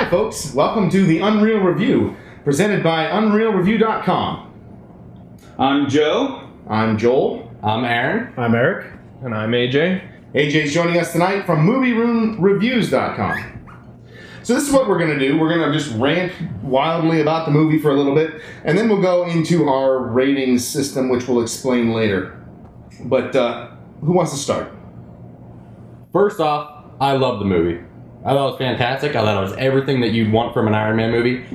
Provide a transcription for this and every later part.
Hi, folks. Welcome to the UnReel Review, presented by UnReelReview.com. I'm Joe. I'm Joel. I'm Aaron. I'm Eric. And I'm AJ. AJ's joining us tonight from MovieRoomReviews.com. So this is what we're going to do. We're going to just rant wildly about the movie for a little bit, and then we'll go into our ratings system, which we'll explain later. But who wants to start? First off, I love the movie. I thought it was fantastic. I thought it was everything that you'd want from an Iron Man movie.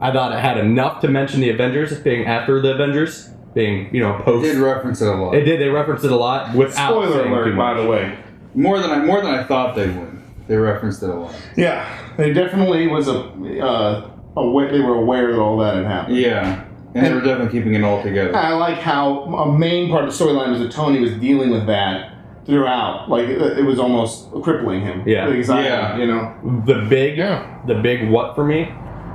I thought it had enough to mention the Avengers being after the Avengers, being, you know, post. They did reference it a lot. It did. They referenced it a lot without Spoiler saying alert, too much. by the way. More than I thought they would. They referenced it a lot. Yeah, they definitely was they were aware that all that had happened. Yeah, and they were definitely keeping it all together. I like how a main part of the storyline was that Tony was dealing with that throughout. Like, it was almost crippling him. Yeah. The anxiety, Yeah. you know? The big what for me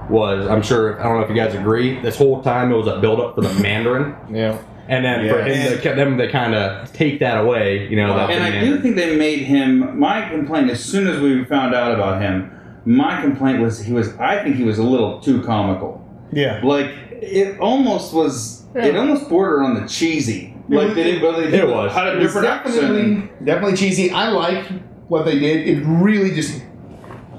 was, I'm sure, I don't know if you guys agree, this whole time it was a build-up for the Mandarin. Yeah. And then for him to kind of take that away, you know. Wow. That And I do think they made him. My complaint, as soon as we found out about him, my complaint was I think he was a little too comical. Yeah. Like it almost was. It almost bordered on the cheesy. Like they didn't really. It was. Had a It was different accent. definitely cheesy. I liked what they did. It really just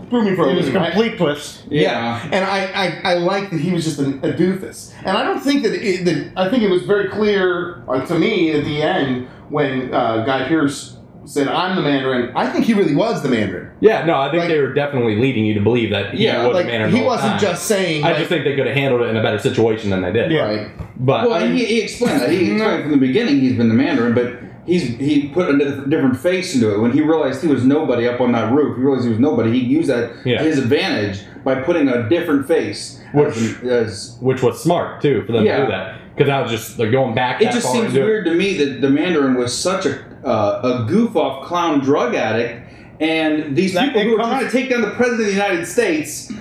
threw me for a It was a loop. complete twist. Yeah, and I like that he was just a doofus, and I don't think that I think it was very clear to me at the end when Guy Pearce said, "I'm the Mandarin." I think he really was the Mandarin. Yeah, no, I think Like- they were definitely leading you to believe that he was Like the Mandarin. he the whole wasn't time. just saying. I just think they could have handled it in a better situation than they did. Yeah. Right. But Well, he explained that. He explained from the beginning he's been the Mandarin, but he put a different face into it. When he realized he was nobody up on that roof, he realized he was nobody. He used that to his advantage by putting a different face. which was smart, too, for them to do that. Because I was just like going back It that just far seems into it. weird to me that the Mandarin was such a goof-off clown drug addict, and these people who were trying to take down the President of the United States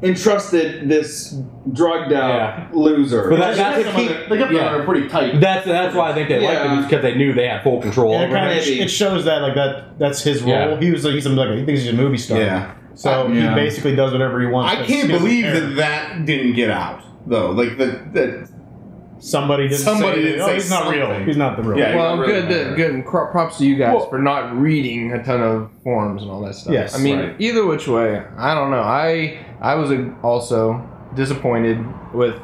entrusted this drugged-out loser. But They kept them pretty tight. That's why I think they liked him, because they knew they had full control And over it kind him. of it shows that that's his role. Yeah. He thinks he's a movie star. Yeah. So he basically does whatever he wants. I can't believe that didn't get out though. Like that. Somebody didn't say, he's not real. something. He's not the real. Yeah. Well, really good props to you guys for not reading a ton of forums and all that stuff. Yes, I mean, right. either which way, I don't know. I was also disappointed with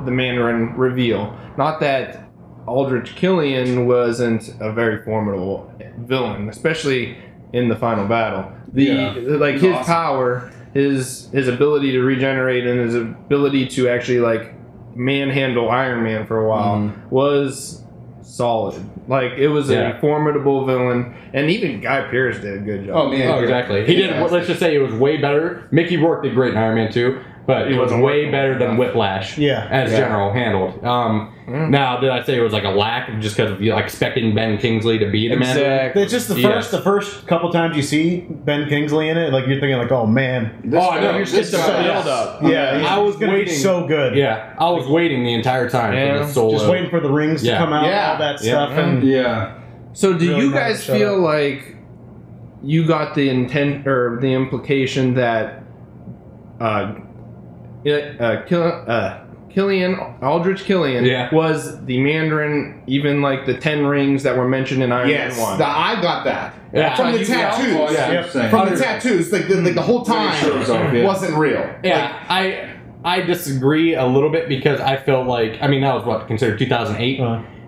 the Mandarin reveal. Not that Aldrich Killian wasn't a very formidable villain, especially in the final battle. His awesome. power, his ability to regenerate, and his ability to actually manhandle Iron Man for a while was solid. Like, it was a formidable villain, and even Guy Pearce did a good job. Oh man. Oh, exactly. He did. Let's just say it was way better. Mickey Rourke did great in Iron Man 2, but it was way better than Whiplash. As General handled. Now, did I say it was like a lack just because of expecting Ben Kingsley to be the man? It's just the first couple times you see Ben Kingsley in it, like you're thinking like, oh man. I know. It's just a build up. Yeah, I was gonna waiting. be so good. Yeah, I was waiting the entire time for the solo. Just waiting for the rings to come out, all that stuff, and So do really you not guys shut feel up. like you got the intent or the implication that Aldrich Killian was the Mandarin, even like the 10 rings that were mentioned in Iron Man 1? I got that. Yeah. From the tattoos. From the tattoos, like the whole time wasn't real. Yeah, I disagree a little bit because I felt like, I mean, that was what, considered 2008?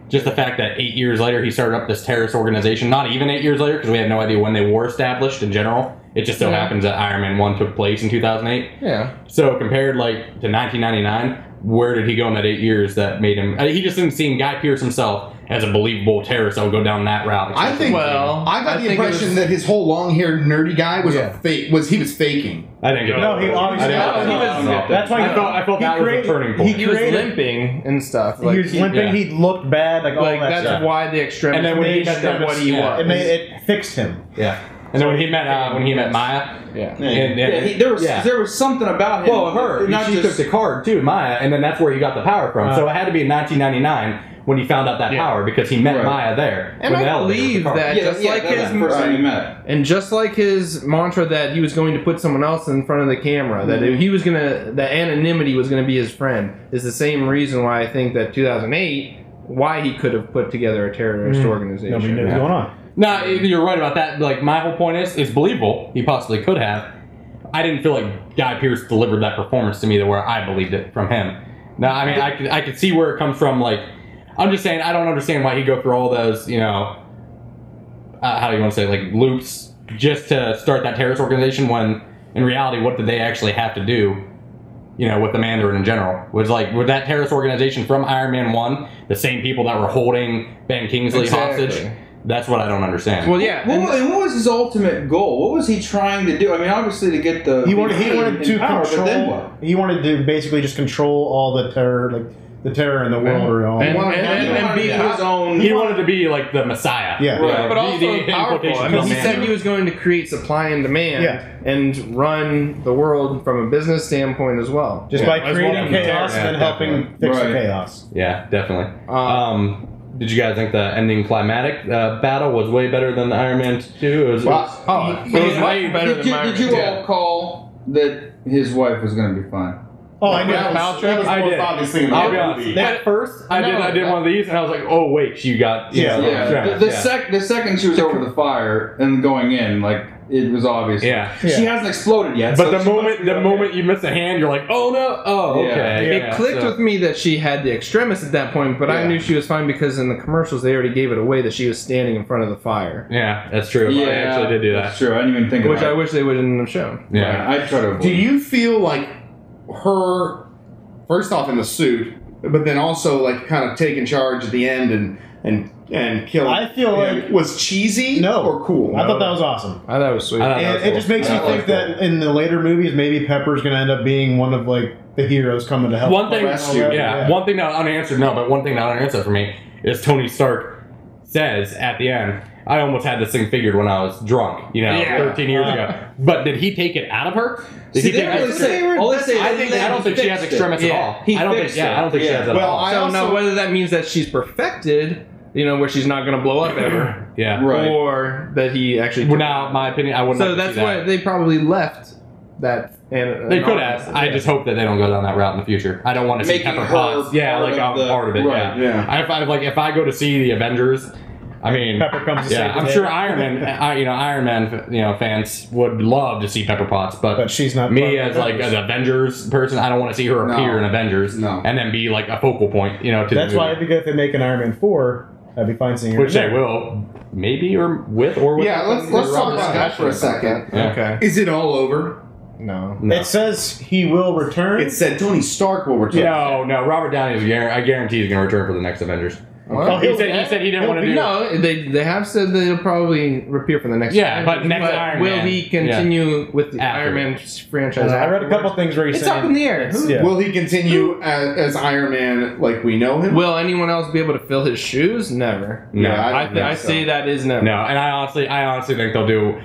Just the fact that 8 years later he started up this terrorist organization. Not even 8 years later, because we had no idea when they were established in general. It just so happens that Iron Man 1 took place in 2008. Yeah. So compared to 1999, where did he go in that 8 years that made him... he just didn't see Guy Pearce himself as a believable terrorist that would go down that route. I think. I got the impression that his whole long-haired nerdy guy was a fake. He was faking. I think no, he obviously. That's why I felt that was a turning point. He was limping and stuff. He was limping. He looked bad. Like all that that's stuff. why the extremity. And then when he met what he was. It fixed him. Yeah. And then when he met Maya, there was something about him. Well, she took the card too, Maya, and then that's where he got the power from. So it had to be in 1999 when he found out that power because he met Right. Maya there. And I believe that Yeah, just like that's his the first time we met. and just like his mantra that he was going to put someone else in front of the camera, that he was gonna, that anonymity was gonna be his friend, is the same reason why I think that 2008, why he could have put together a terrorist organization. Nobody knew what was going on. No, you're right about that. Like, my whole point is, it's believable. He possibly could have. I didn't feel like Guy Pearce delivered that performance to me to where I believed it from him. Now, I mean, I could see where it comes from. Like, I'm just saying, I don't understand why he'd go through all those, you know, how do you want to say, like, loops just to start that terrorist organization when, in reality, what did they actually have to do, you know, with the Mandarin in general? Was that terrorist organization from Iron Man 1 the same people that were holding Ben Kingsley hostage? That's what I don't understand. Well, yeah. And what was his ultimate goal? What was he trying to do? I mean, obviously to get the He wanted to power, control. but then what? He wanted to basically just control all the terror, like the terror in the world around. And be his own. He wanted to be like the Messiah. Yeah. Right. But also powerful. I mean, he said he was going to create supply and demand and run the world from a business standpoint as well. Just by creating chaos and then helping fix the chaos. Yeah, definitely. Did you guys think the ending climatic battle was way better than Iron Man 2? It was way better than Iron Man 2. Did you all call that his wife was going to be fine? Oh, I knew. I did. Obviously, I'll be honest. At first, I did one of these, and I was like, "Oh wait, she got The second she was over the fire and going in, like it was obvious. Yeah. She hasn't exploded yet. But so the moment you miss a hand, you're like, "Oh no! Oh, okay." It clicked with me that she had the extremis at that point, but I knew she was fine because in the commercials they already gave it away that she was standing in front of the fire. Yeah, that's true. Yeah, I actually did do that. That's true. I didn't even think Which about I it. wish they wouldn't have shown. Yeah, I try to avoid. Do you feel like her, first off in the suit, but then also like kind of taking charge at the end and killing? I feel like was cheesy or cool. I thought that was awesome. I thought it was sweet. And it just makes me think that in the later movies, maybe Pepper's going to end up being one of like the heroes coming to help. One thing, rescue. one thing not unanswered. No, but one thing not unanswered for me is Tony Stark says at the end, "I almost had this thing figured when I was drunk, 13 years ago." But did he take it out of her? Did he take I don't think she has extremis at all. I don't think she has it at all. So now whether that means that she's perfected, where she's not going to blow up ever, Right. or that he actually. Well, now, my opinion, I wouldn't. So that's why they probably left that. They could have. I just hope that they don't go down that route in the future. I don't want to see Making Pepper her Potts. Yeah, part like of I'm part of it. right, If I go to see the Avengers, I mean, Pepper comes to save the I'm day. sure Iron Man, fans would love to see Pepper Potts, but she's not. me as like an Avengers person, I don't want to see her appear in Avengers and then be like a focal point, to That's the why movie. it'd be good if they make an Iron Man 4. I'd be fine seeing her. Which they will, maybe or with. Yeah, let's talk about that for a second. Yeah. Okay. Is it all over? No. It says he will return. It said Tony Stark will return. No, Robert Downey is I guarantee he's going to return for the next Avengers. Well, He said he didn't want to do. No, they have said that he'll probably appear for the next. Yeah, but next Iron will Man. he continue with the After. Iron Man franchise? I read a couple things where he's It's saying up in the air. Will he continue as Iron Man like we know him? Will anyone else be able to fill his shoes? Never. No, I say that is never. No, and I honestly think they'll do,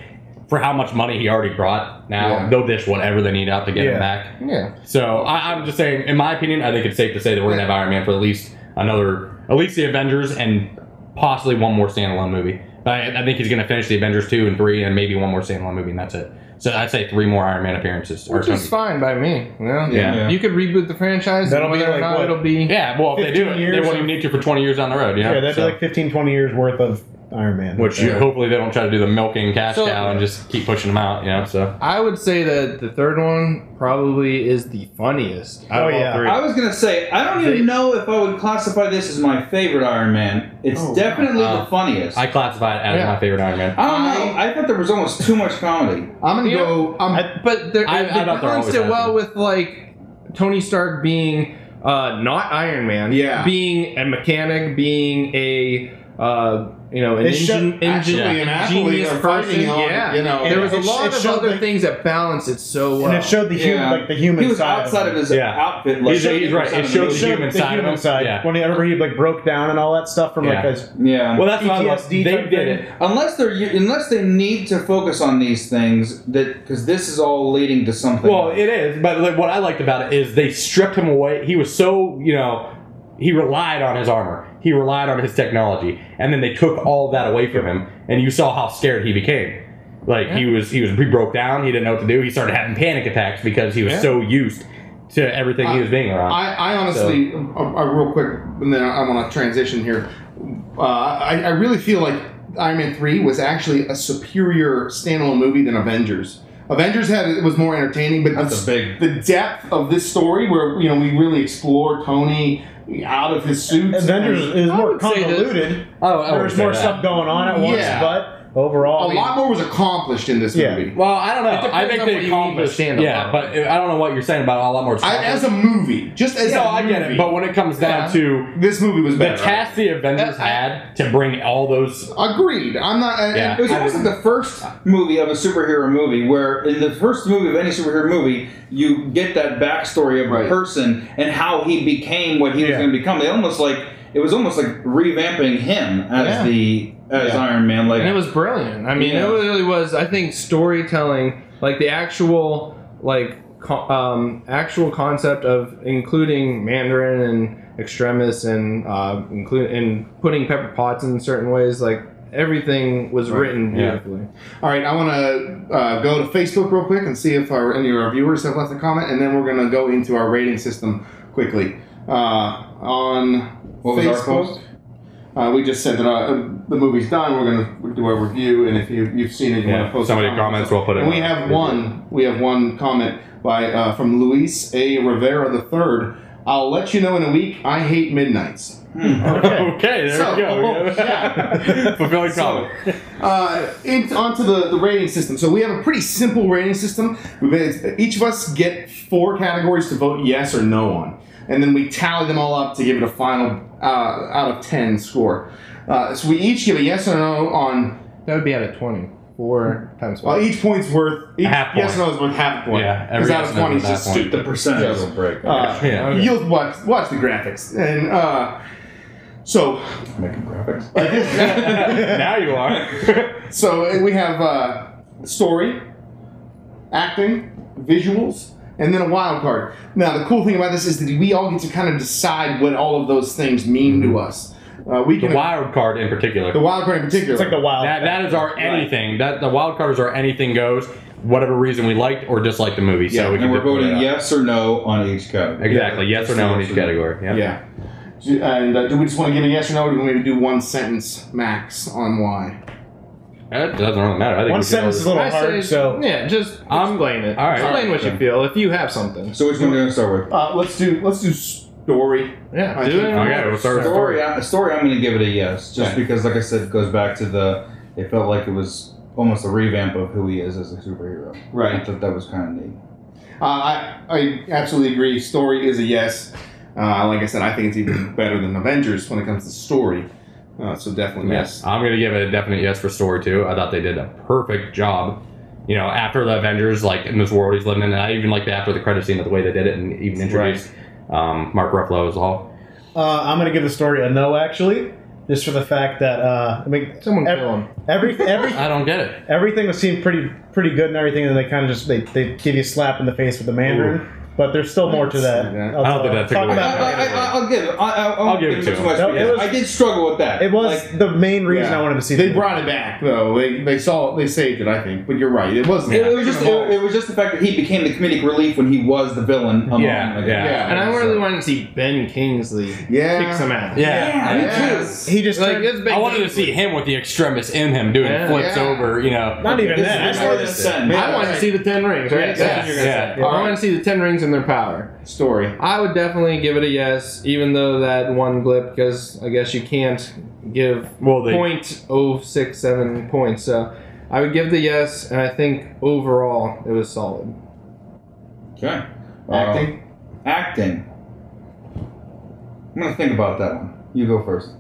for how much money he already brought. Now they'll dish whatever they need out to get him back. Yeah. So I'm just saying, in my opinion, I think it's safe to say that we're gonna have Iron Man for at least the Avengers and possibly one more standalone movie. I think he's gonna finish the Avengers 2 and 3 and maybe one more standalone movie and that's it. So I'd say 3 more Iron Man appearances. Which is fine by me. Yeah. You could reboot the franchise. That'll be whether or like not what? it'll be. Yeah, well, if they do 15 it, they years won't even need to for 20 years down the road. Yeah, that'd be like 15, 20 years worth of Iron Man. Which hopefully they don't try to do the milking cash So- cow and just keep pushing them out. So I would say that the third one probably is the funniest out of all three. I was gonna say I don't even know if I would classify this as my favorite Iron Man. It's definitely the funniest. I classify it as my favorite Iron Man. I don't know. I thought there was almost too much comedy. I'm gonna go. But they I thought there balanced always it has well been. with like Tony Stark being not Iron Man, being a mechanic, being a an engine actually an athlete genius or person. fighting on, There was a it lot of showed other the- things that balance it so well. And it showed the human, the human He was side. outside of his Yeah. outfit. Like, He's right. It showed the human the side. human side. Yeah. Whenever he like broke down and all that stuff from like his Yeah. Well, that's what I love. PTSD They type did thing. it. Unless they need to focus on these things, because this is all leading to something. Well, it is, but like, what I liked about it is they stripped him away. He was so, he relied on his armor. He relied on his technology. And then they took all that away from him. And you saw how scared he became. Like, he broke down. He didn't know what to do. He started having panic attacks because he was so used to everything he was being around. I honestly, real quick, and then I'm on a transition here. I really feel like Iron Man 3 was actually a superior standalone movie than Avengers. Avengers was more entertaining, but the depth of this story, where we really explore Tony out of his suit. Avengers is more convoluted. There's more stuff going on at once, but overall, a lot more was accomplished in this movie. Well, I don't know. I think they accomplished. Yeah, but I don't know what you're saying about a lot more. As a movie, just as a movie. I get it. But when it comes down to this movie was better. The task the Avengers had to bring all those. Agreed. I'm not. It was almost like the first movie of a superhero movie, where in the first movie of any superhero movie, you get that backstory of a person and how he became what he was going to become. It was almost like revamping him as Iron Man. And it was brilliant. I mean, it really was. I think storytelling, like the actual actual concept of including Mandarin and Extremis and putting Pepper Potts in certain ways, like everything was written beautifully. All right, I want to go to Facebook real quick and see if any of our viewers have left a comment, and then we're going to go into our rating system quickly. On Facebook, we just said that the movie's done. We're going to do our review, and if you've seen it, you want to post somebody comments, we'll put it. And we have one comment by from Luis A. Rivera III. I'll let you know in a week. I hate midnights. Okay, there we go. Fulfilling comment. Onto the rating system. So we have a pretty simple rating system. Each of us get 4 categories to vote yes or no on. And then we tally them all up to give it a final out of 10 score. So we each give a yes or no on... That would be out of 20. 4 times 5. Well, each point's worth... half point. Yes or no is worth half a point. Yeah. Because out of 20 is just stupid. The percentage will break. You'll watch the graphics. And so... Making graphics? Now you are. So we have story, acting, visuals, and then a wild card. Now, the cool thing about this is that we all get to kind of decide what all of those things mean to us. The wild card in particular. The wild card in particular. It's like the wild. That is our anything. That the wild card is our anything goes. Whatever reason we liked or disliked the movie. Yeah, so we and we're voting yes or no on each category. Exactly, yes or no on each category. Yeah. And do we just want to give a yes or no, or do we maybe do 1 sentence max on why? That doesn't really matter. I think 1 sentence is a little hard, so just explain it. All right. Explain what you feel if you have something. So which one are we going to start with? Let's do story. Yeah, do it. Okay, we'll start with story. I'm going to give it a yes, just because, like I said, it goes back to it felt like it was almost a revamp of who he is as a superhero. Right. I thought that was kind of neat. I absolutely agree. Story is a yes. Like I said, I think it's even better than Avengers when it comes to story. So definitely yes. I'm going to give it a definite yes for story too. I thought they did a perfect job. After the Avengers, like in this world he's living in, and I even liked after the credit scene of the way they did it, and even introduced Mark Ruffalo as well. I'm going to give the story a no, actually, just for the fact that someone kill him. I don't get it. Everything seemed pretty good and everything, and they kind of just they give you a slap in the face with the Mandarin. Ooh. But there's still more to that. I don't think that took away. I'll give it to him. I did struggle with that. It was the main reason I wanted to see. They brought it back though. They saved it. I think, but you're right. It wasn't. It was just the fact that he became the comedic relief when he was the villain. And I really wanted to see Ben Kingsley kick some ass. Me too. He just I wanted to see him with the extremis in him doing flips over. Not even that. I wanted to see the 10 rings. Right? I wanted to see the 10 rings. Their power. Story. I would definitely give it a yes, even though that one glip, because I guess you can't give 0.067 points. So I would give the yes, and I think overall it was solid. Okay. Acting. I'm going to think about that one. You go first.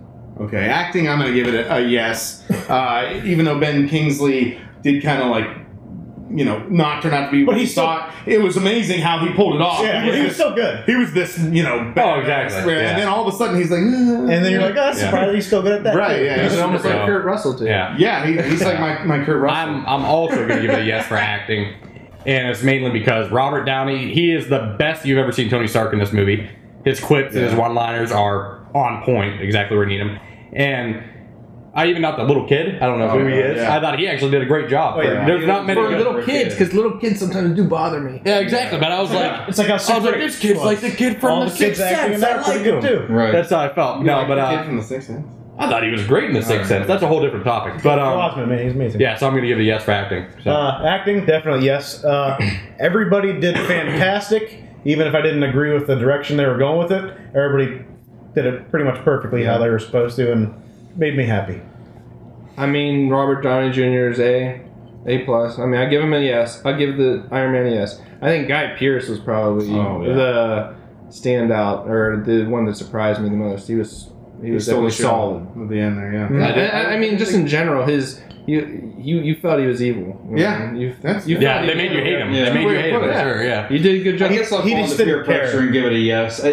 Okay. Acting, I'm going to give it a yes. Even though Ben Kingsley did kind of not turn out to be what he thought. It was amazing how he pulled it off. Yeah, he was so good. He was this, exactly. And then all of a sudden he's like, and then you're like, oh, surprised he's still good at that. Right, yeah. He's almost like Kurt Russell, too. Yeah, he's like my Kurt Russell. I'm also going to give it a yes for acting. And it's mainly because Robert Downey, he is the best you've ever seen Tony Stark in this movie. His quips and his one-liners are on point, exactly where you need them. And I even thought the little kid, I don't know who he is. Yeah. I thought he actually did a great job. Oh, yeah. There's not many For good- little kids, because little kids sometimes do bother me. Yeah, exactly. But I was like, It's like how I was like, this kid's like the kid from all the the kids Sixth acting in Sense. I that are pretty like good him. too. Right. That's how I felt. No, but Kid from the Sixth Sense. I thought he was great in the Sixth Sense. That's a whole different topic. But Osmond, man, he's amazing. yeah, so I'm gonna give it a yes for acting. So. Acting, definitely yes. Everybody did fantastic. Even if I didn't agree with the direction they were going with it, everybody did it pretty much perfectly how they were supposed to, and made me happy. I mean, Robert Downey Jr. is A plus. I mean, I give him a yes. I'll give the Iron Man a yes. I think Guy Pearce was probably the standout, or the one that surprised me the most. He was definitely solid. At the end there, yeah. I mean, just in general, you felt he was evil. Yeah. You That's- felt Yeah, he they was made you evil. hate him. Yeah. They made you hate him. Yeah. Sure, yeah. You did a good job. I guess I'll He fall just into peer didn't care. pressure and give it a yes.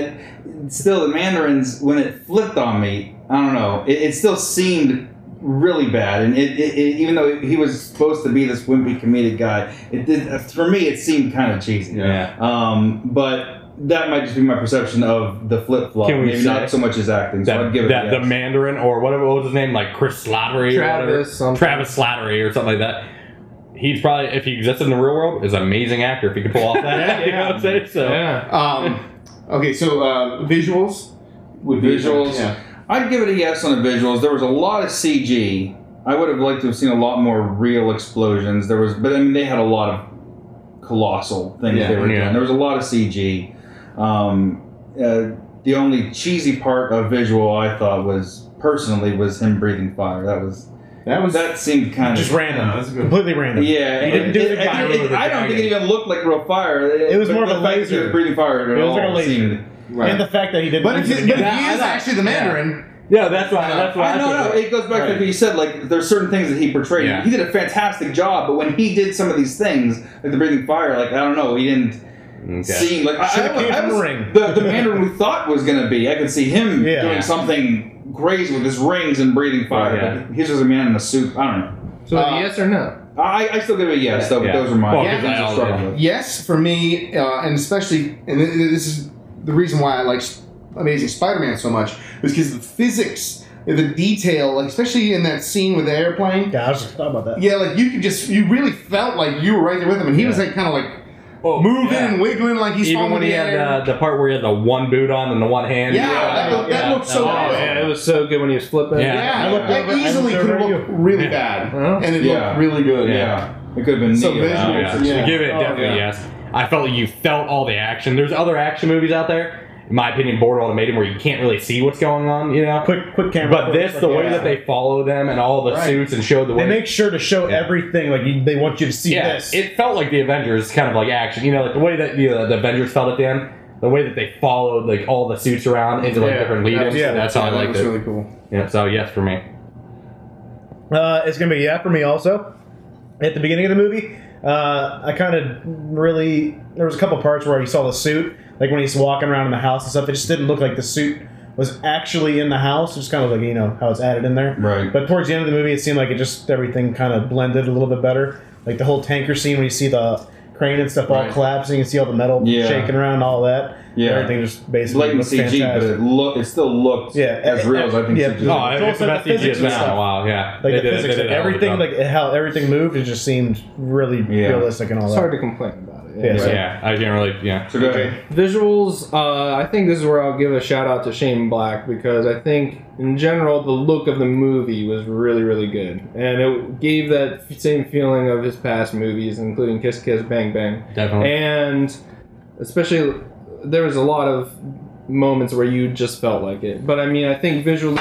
Still, the Mandarins, when it flipped on me, I don't know, it still seemed really bad. And it even though he was supposed to be this wimpy comedic guy, it did, for me, it seemed kind of cheesy. Yeah. But that might just be my perception of the flip-flop. Can we Maybe say not so much as acting. So I'd give it a yes. The Mandarin, or whatever, what was his name? Like Chris Slattery or whatever. Travis Slattery or something like that. He's probably, if he existed in the real world, is an amazing actor if he could pull off that. You know what I'm saying? So, Yeah. Okay, so visuals would be Visuals. Yeah. I'd give it a yes on the visuals. There was a lot of CG. I would have liked to have seen a lot more real explosions. But I mean, they had a lot of colossal things they were doing. There was a lot of CG. The only cheesy part of visual I thought was him breathing fire. That seemed kind of Just random. Completely random. Yeah, He didn't do the guy with the I don't think it even looked like real fire. It was but more of the a fact that laser. he was breathing fire. It was like a laser. Right. And the fact that he didn't. But if use it he again. is actually the Mandarin, yeah, that's why. That's why. No. It goes back to what you said. Like, there's certain things that he portrayed. Yeah. He did a fantastic job, but when he did some of these things, like the breathing fire, like I don't know, he didn't seem like Should've came from the ring. The Mandarin we thought was going to be. I could see him doing something crazy with his rings and breathing fire. Yeah. But he's just a man in a suit. I don't know. So yes or no? I still give it a yes. Though, but those are my Well, things I struggled with. yes for me, and especially, and this is the reason why I like Amazing Spider-Man so much, was because the physics, the detail, like especially in that scene with the airplane. Yeah, I was just talking about that. Yeah, like you really felt like you were right there with him, and he was like kind of like moving and wiggling like he's even falling when in he the had air. the part where he had the one boot on and the one hand. That looked so Oh, good. yeah, it was so good when he was flipping. Yeah. Yeah, I looked that over- I easily looked could have over at looked really bad, and it looked really good. Yeah. It could have been So neat. visual. Yeah. Yeah. Give it definitely yes. I felt like you felt all the action. There's other action movies out there, in my opinion, border automated, where you can't really see what's going on. You know, Quick camera. But this, the way that they follow them and all the suits and show the way They make sure to show everything. Like they want you to see this. it felt like the Avengers kind of like action. You know, like the way that the Avengers felt at the end, the way that they followed like all the suits around into like different lead-ins. That's how I that liked was it. really cool. Yeah, so yes for me. It's gonna be yeah for me also. At the beginning of the movie, I kind of really there was a couple parts where you saw the suit, like when he's walking around in the house and stuff. It just didn't look like the suit was actually in the house. Just kind of like how it's added in there. Right. But towards the end of the movie, it seemed like everything kind of blended a little bit better. Like the whole tanker scene when you see the crane and stuff all collapsing, you see all the metal shaking around and all that. Yeah. Everything just basically Blatant looks CG, fantastic. but it still looked as real as I think CG. Oh, it's the best physics CG it's and been in a stuff. while. Yeah, Like They the did- physics, they did like a hell of a everything, job. like how everything moved, it just seemed really realistic and all It's that. hard to complain about it. Yeah, so- Yeah, I can't really. Yeah. So go ahead. Visuals, I think this is where I'll give a shout out to Shane Black, because I think in general the look of the movie was really, really good, and it gave that same feeling of his past movies, including Kiss Kiss Bang Bang. Definitely. And especially there was a lot of moments where you just felt like it. But I mean, I think visually,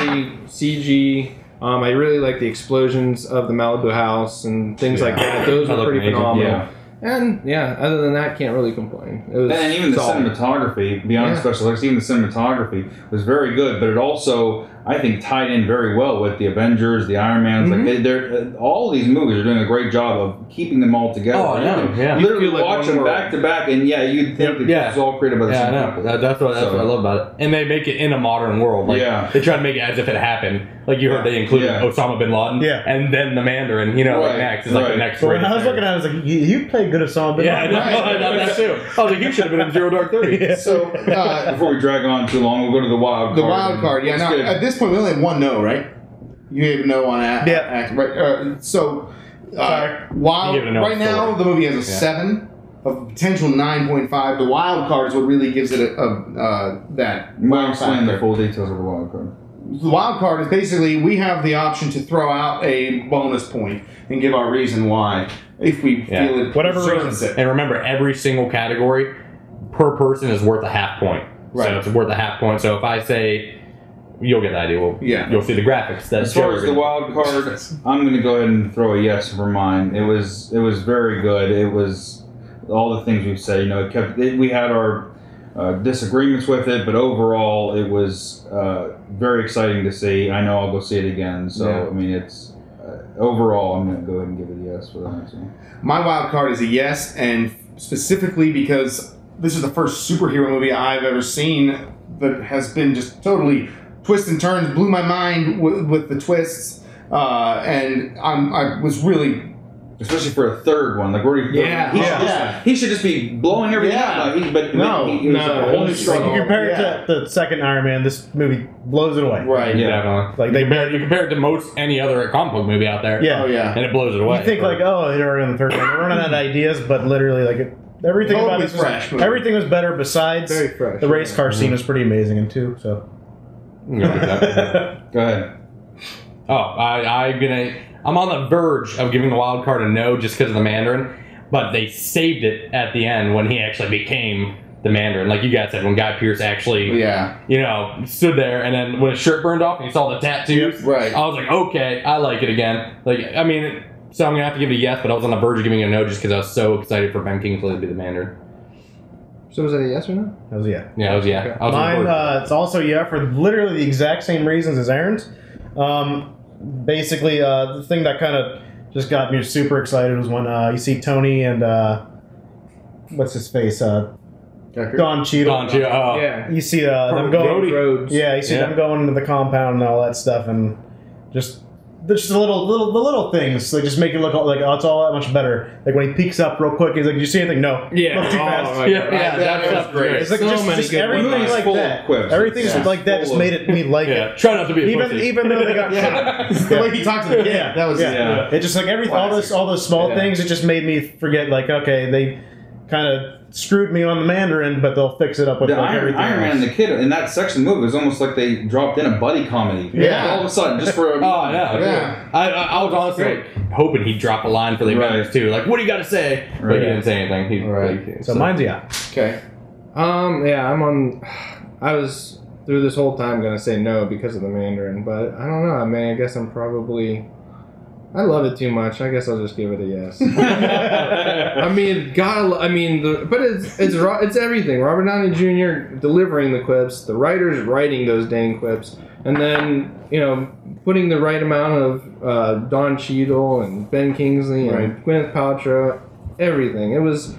CG. I really like the explosions of the Malibu house and things like that. Those That were looked pretty amazing. phenomenal. Yeah. And yeah, other than that, can't really complain. It was And even the solid. cinematography, beyond special effects, even the cinematography was very good. But it also, I think tied in very well with the Avengers, the Iron Mans. Like they're all these movies are doing a great job of keeping them all together. Oh, yeah. You literally watch them back to back, and you'd think that this was all created by the same people. That's what I love about it. And they make it in a modern world. Like, they try to make it as if it happened. Like you heard, they included Osama bin Laden, and then the Mandarin. Like next is like the next. So when I was looking at it, I was like, you played good Osama bin Laden. I thought that too. I was like, you should have been in Zero Dark 30. So before we drag on too long, we'll go to the wild card. The wild card, yeah. Now, at this point, we only have one no, right? You gave a no on act, right? Right now, the movie has a 7. Of potential 9.5. The wild card is what really gives it that. We'll explain the full details of the wild card. The wild card is basically we have the option to throw out a bonus point and give our reason why if we feel it deserves it. And remember, every single category per person is worth a half point. Right. So it's worth a half point. So if I say, you'll get the idea. You'll see the graphics. As far as the wild card, I'm going to go ahead and throw a yes for mine. It was very good. It was all the things we've said. We had our disagreements with it, but overall it was very exciting to see. I know I'll go see it again. So I mean, it's overall I'm going to go ahead and give it a yes for that. So. My wild card is a yes, and specifically because this is the first superhero movie I've ever seen that has been just totally twists and turns, blew my mind with the twists, and I was really. Especially for a third one, like he should just be blowing everything out. He was a whole new struggle. You compare it to the second Iron Man, this movie blows it away. Right? Yeah. Like you compare it to most any other comic book movie out there. Yeah. Oh yeah. And it blows it away. You think they're already on the third one. They're running out of ideas, but literally everything about it was everything was better. Besides the race car scene was pretty amazing in 2. So go ahead. I'm on the verge of giving the wild card a no just because of the Mandarin, but they saved it at the end when he actually became the Mandarin. Like you guys said, when Guy Pearce actually, stood there, and then when his shirt burned off and you saw the tattoos, right? I was like, okay, I like it again. So I'm gonna have to give it a yes, but I was on the verge of giving it a no just because I was so excited for Ben Kingsley to be the Mandarin. So was that a yes or no? That was a yeah. Yeah, it was yeah. Okay. Mine, it's also yeah for literally the exact same reasons as Aaron's. Basically, the thing that kind of just got me super excited was when you see Tony and what's his face, Don Cheadle. Oh. Yeah. You see them going. Roads. Yeah, you see them going into the compound and all that stuff, and just the little things like just make it look like it's all that much better. Like when he peeks up real quick, he's like, "Did you see anything? No." Yeah. Look too fast. That was great. It's like So just many good everything ones. like that. Everything like that just made me like it. Try not to be a pussy. Even though they got the way he talked to the kid, that was It just like all those small things. It just made me forget. Like they kind of screwed me on the Mandarin, but they'll fix it up with everything. Iron Man and the kid in that section of the movie was almost like they dropped in a buddy comedy. Yeah. All of a sudden, just for a I was honestly hoping he'd drop a line for the Avengers too. Like, what do you got to say? But he didn't say anything. So mine's yeah. Okay. I was through this whole time gonna say no because of the Mandarin, but I don't know. I mean, I guess I love it too much. I guess I'll just give it a yes. But it's everything. Robert Downey Jr. delivering the quips, the writers writing those dang quips, and then putting the right amount of Don Cheadle and Ben Kingsley and Gwyneth Paltrow, everything. It was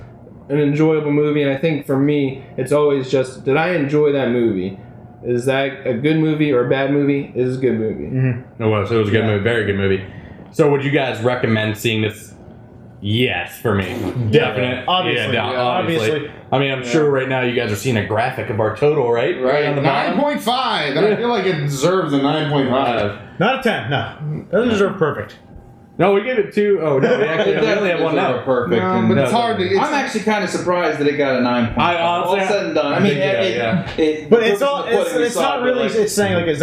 an enjoyable movie, and I think for me, it's always just, did I enjoy that movie? Is that a good movie or a bad movie? It is a good movie. Mm-hmm. It was a good movie, very good movie. So would you guys recommend seeing this? Yes, for me. Definite. Obviously. Obviously. I mean, I'm sure right now you guys are seeing a graphic of our total, right? Right. 9.5. And I feel like it deserves a 9.5. Not a 10, no. Doesn't deserve perfect. No, we gave it 2. Oh, no, we only have one now. Perfect. No, but it's hard to... I'm actually kind of surprised that it got a 9.5. All said and done. I mean, but it's not really... It's saying, like, was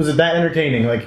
it that entertaining? Like...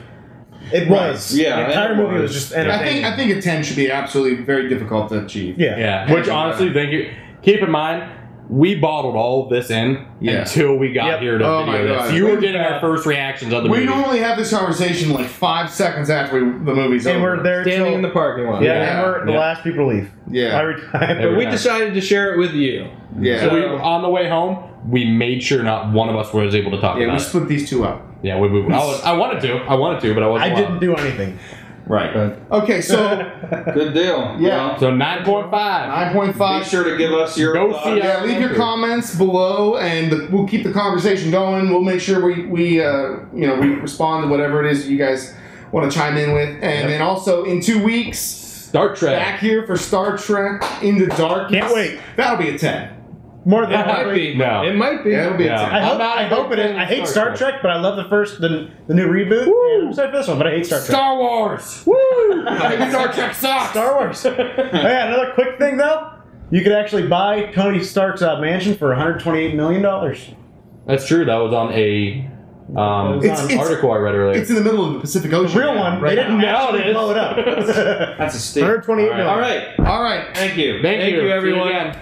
It was. Yeah. The entire movie was just entertaining. I think a 10 should be absolutely very difficult to achieve. Yeah. Which, honestly, thank you. Keep in mind, we bottled all of this in until we got here to video this. You were getting our first reactions of the movie. We normally have this conversation like 5 seconds after the movie's over. And we're there standing in the parking lot. Yeah, and we're the last people to leave. Yeah. Every time. But we decided to share it with you. Yeah. So on the way home, we made sure not one of us was able to talk Yeah, we about it. split these two up. Yeah, I wanted to, but I wasn't. I didn't do anything. Right. Okay, so Good deal. yeah, So 9.5. 9.5. Be sure to give us your Go thoughts. see it. Yeah, leave your comments below, and we'll keep the conversation going. We'll make sure we respond to whatever it is you guys want to chime in with, and then also in 2 weeks, Star Trek. back here for Star Trek Into Darkness. Can't wait. That'll be a 10. More than It might likely. be. No. It might be. Yeah, it'll be Yeah. a 10. I hope it is. I hate Star Trek, but I love the new reboot. And I'm excited for this one, but I hate Star Trek. Star Wars. Woo! Star Trek sucks. Star Wars. Yeah, another quick thing though. You could actually buy Tony Stark's mansion for $128 million. That's true. That was on a It's- article I read earlier. It's in the middle of the Pacific Ocean. Real one. Right They didn't now. actually blow it up. That's a steal. 128 million. All right. All right. Thank you. Thank you, everyone. See you again.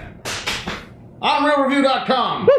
UnReelReview.com.